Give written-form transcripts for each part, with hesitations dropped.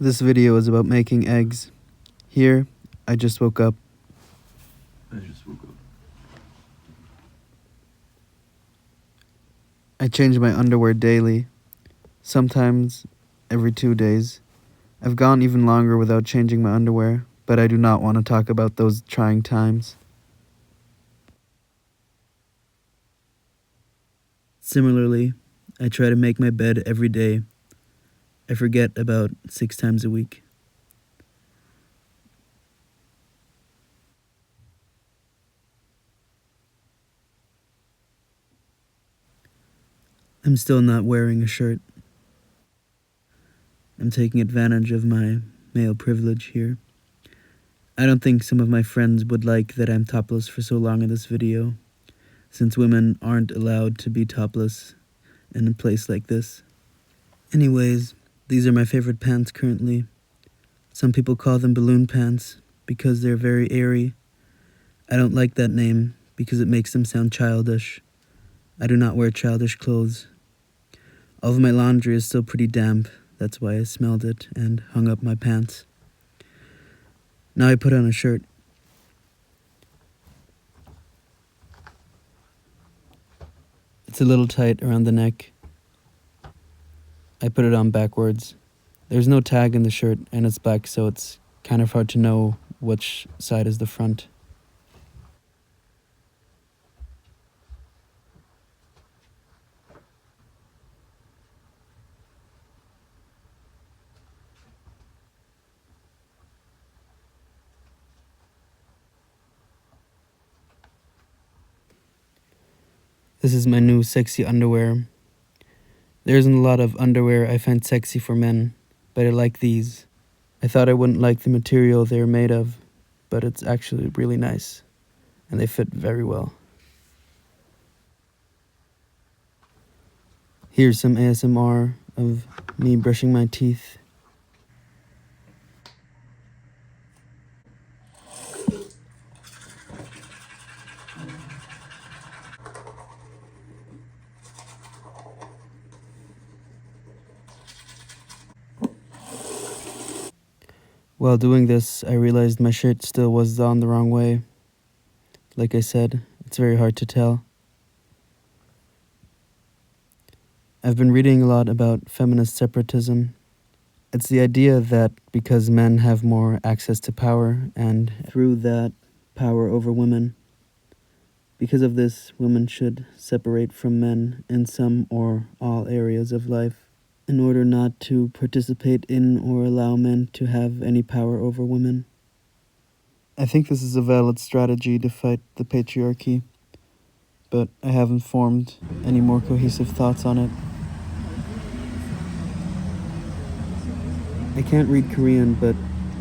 This video is about making eggs. Here, I just woke up. I change my underwear daily, sometimes every 2 days. I've gone even longer without changing my underwear, but I do not want to talk about those trying times. Similarly, I try to make my bed every day. I forget about 6 times a week. I'm still not wearing a shirt. I'm taking advantage of my male privilege here. I don't think some of my friends would like that I'm topless for so long in this video, since women aren't allowed to be topless in a place like this. Anyways, these are my favorite pants currently. Some people call them balloon pants because they're very airy. I don't like that name because it makes them sound childish. I do not wear childish clothes. All of my laundry is still pretty damp. That's why I smelled it and hung up my pants. Now I put on a shirt. It's a little tight around the neck. I put it on backwards. There's no tag in the shirt and it's black, so it's kind of hard to know which side is the front. This is my new sexy underwear. There isn't a lot of underwear I find sexy for men, but I like these. I thought I wouldn't like the material they're made of, but it's actually really nice, and they fit very well. Here's some ASMR of me brushing my teeth. While doing this, I realized my shirt still was on the wrong way. Like I said, it's very hard to tell. I've been reading a lot about feminist separatism. It's the idea that because men have more access to power and through that power over women, because of this, women should separate from men in some or all areas of life in order not to participate in or allow men to have any power over women. I think this is a valid strategy to fight the patriarchy, but I haven't formed any more cohesive thoughts on it. I can't read Korean, but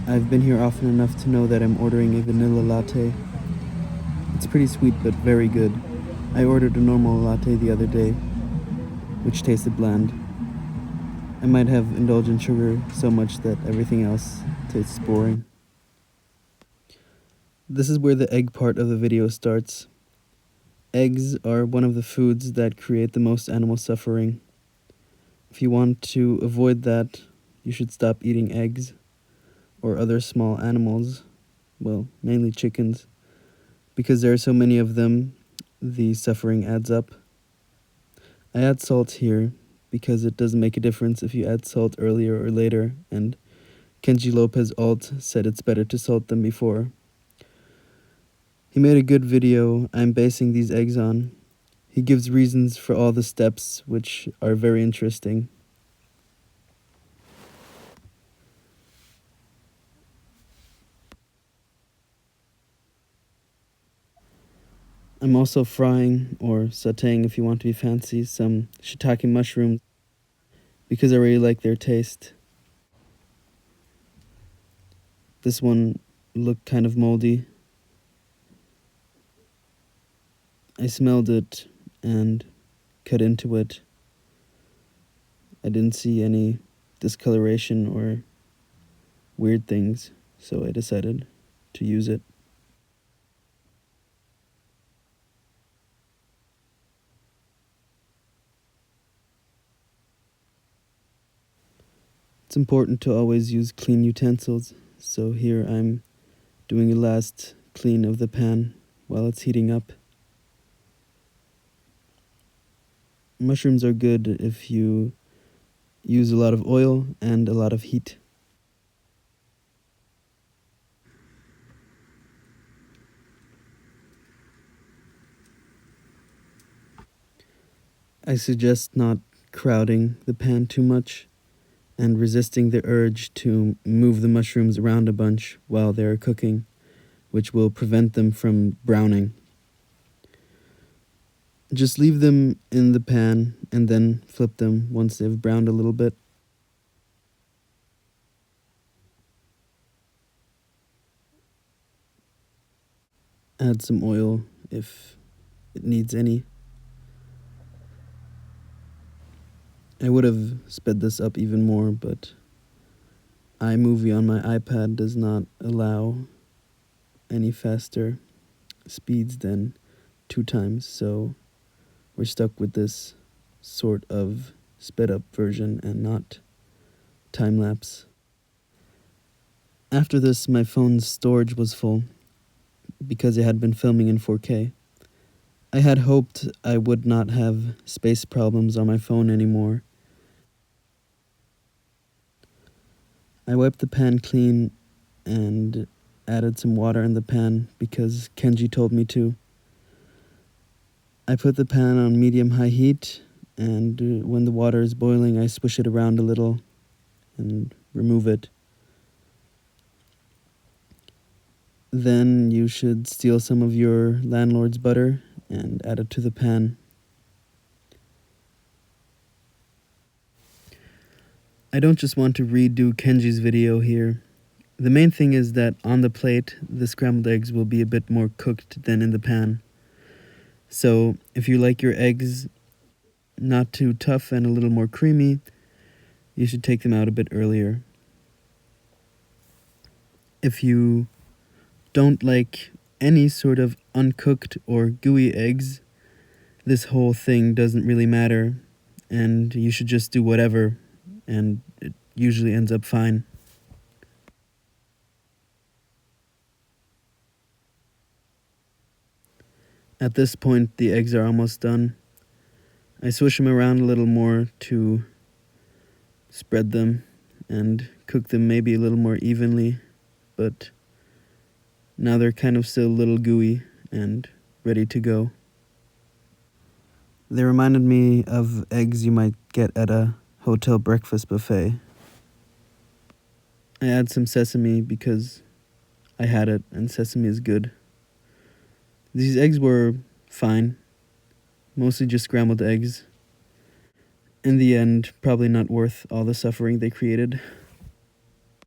I've been here often enough to know that I'm ordering a vanilla latte. It's pretty sweet, but very good. I ordered a normal latte the other day, which tasted bland. I might have indulged in sugar so much that everything else tastes boring. This is where the egg part of the video starts. Eggs are one of the foods that create the most animal suffering. If you want to avoid that, you should stop eating eggs or other small animals, well, mainly chickens. Because there are so many of them, the suffering adds up. I add salt here because it doesn't make a difference if you add salt earlier or later, and Kenji Lopez Alt said it's better to salt them before. He made a good video I'm basing these eggs on. He gives reasons for all the steps, which are very interesting. I'm also frying, or sauteing if you want to be fancy, some shiitake mushrooms because I really like their taste. This one looked kind of moldy. I smelled it and cut into it. I didn't see any discoloration or weird things, so I decided to use it. It's important to always use clean utensils, so here I'm doing a last clean of the pan while it's heating up. Mushrooms are good if you use a lot of oil and a lot of heat. I suggest not crowding the pan too much and resisting the urge to move the mushrooms around a bunch while they're cooking, which will prevent them from browning. Just leave them in the pan and then flip them once they've browned a little bit. Add some oil if it needs any. I would have sped this up even more, but iMovie on my iPad does not allow any faster speeds than 2 times, so we're stuck with this sort of sped up version and not time lapse. After this, my phone's storage was full because it had been filming in 4K. I had hoped I would not have space problems on my phone anymore. I wiped the pan clean and added some water in the pan because Kenji told me to. I put the pan on medium-high heat, and when the water is boiling, I swish it around a little and remove it. Then you should steal some of your landlord's butter and add it to the pan. I don't just want to redo Kenji's video here. The main thing is that on the plate, the scrambled eggs will be a bit more cooked than in the pan. So if you like your eggs not too tough and a little more creamy, you should take them out a bit earlier. If you don't like any sort of uncooked or gooey eggs, this whole thing doesn't really matter, and you should just do whatever, and it usually ends up fine. At this point, the eggs are almost done. I swish them around a little more to spread them and cook them maybe a little more evenly, but now they're kind of still a little gooey and ready to go. They reminded me of eggs you might get at a hotel breakfast buffet. I add some sesame because I had it and sesame is good. These eggs were fine, mostly just scrambled eggs. In the end, probably not worth all the suffering they created.